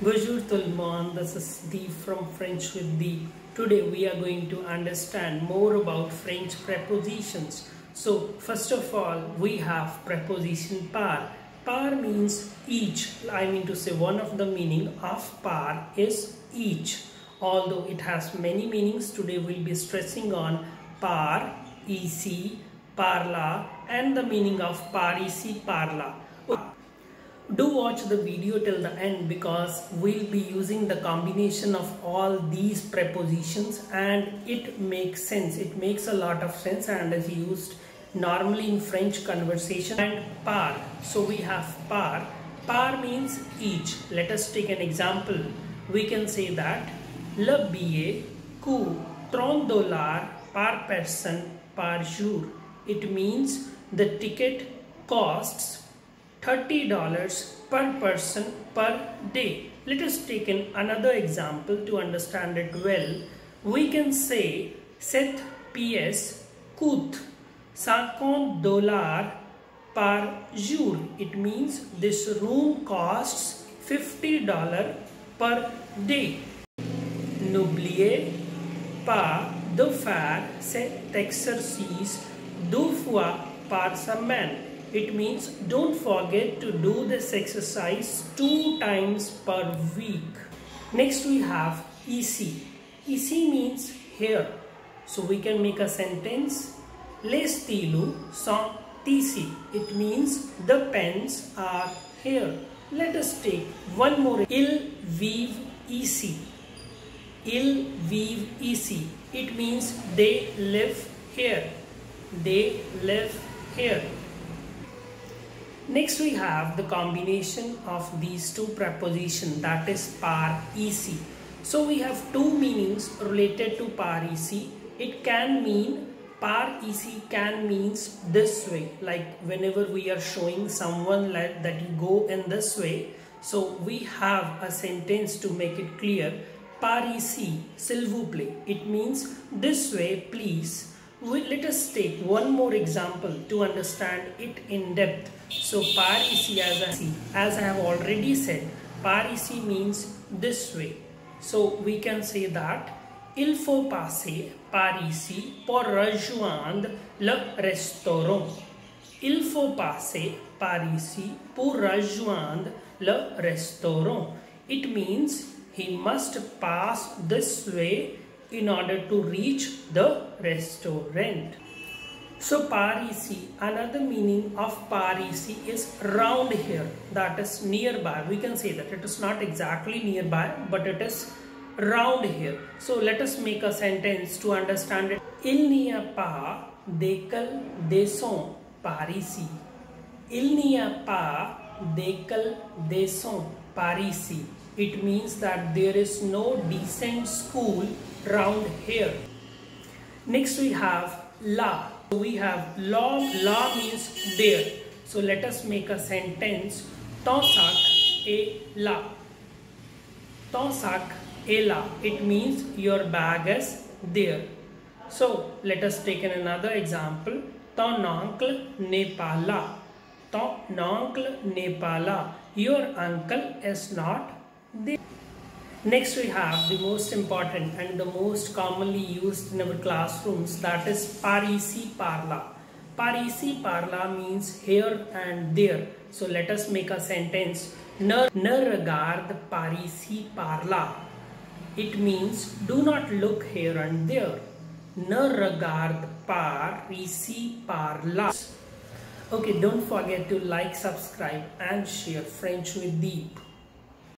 Bonjour tout le monde, this is Deep from French with Deep. Today we are going to understand more about French prepositions. So first of all we have preposition par. Par means each. I mean to say one of the meaning of par is each. Although it has many meanings, today we'll be stressing on par, ici, parla and the meaning of par ici, parla. Do watch the video till the end because we'll be using the combination of all these prepositions and it makes sense. It makes a lot of sense and is used normally in French conversation. And par. So we have par. Par means each. Let us take an example. We can say that le billet coûte $30 par person par jour. It means the ticket costs $30 per person per day. Let us take another example to understand it well. We can say cette pièce coûte $50 par jour. It means this room costs $50 per day. N'oubliez pas de faire cet exercice 2 fois par semaine. It means don't forget to do this exercise 2 times per week. Next we have ici. Ici means here. So we can make a sentence. Les stylos sont ici. It means the pens are here. Let us take one more. Ils vivent ici. Ils vivent ici. It means they live here. They live here. Next we have the combination of these two prepositions, that is par ici. So we have two meanings related to par ici. It can mean par ici can means this way, like whenever we are showing someone like that you go in this way. So we have a sentence to make it clear. Par ici, s'il vous plaît. It means this way, please. Let us take one more example to understand it in depth. So par ici, as I have already said, par ici means this way. So we can say that il faut passer par ici pour rejoindre le restaurant. Il faut passer par ici pour rejoindre le restaurant. It means he must pass this way in order to reach the restaurant. So par ici, another meaning of par ici is round here, that is nearby. We can say that it is not exactly nearby but it is round here. So let us make a sentence to understand it. Il n'y a pas d'école des sons par ici. Il n'y a pas d'école des sons par ici. It means that there is no decent school round here. Next we have la. We have law. La means there. So let us make a sentence. Ton sac est là. Ton sac est là. It means your bag is there. So let us take another example. Ton oncle n'est pas là. Ton oncle n'est pas là. Your uncle is not there. Next we have the most important and the most commonly used in our classrooms, that is par ici, parla. Par ici, parla means here and there. So let us make a sentence. Ne regarde par ici, parla. It means do not look here and there. Ne regarde par ici, parla. Okay, don't forget to like, subscribe and share French with Deep.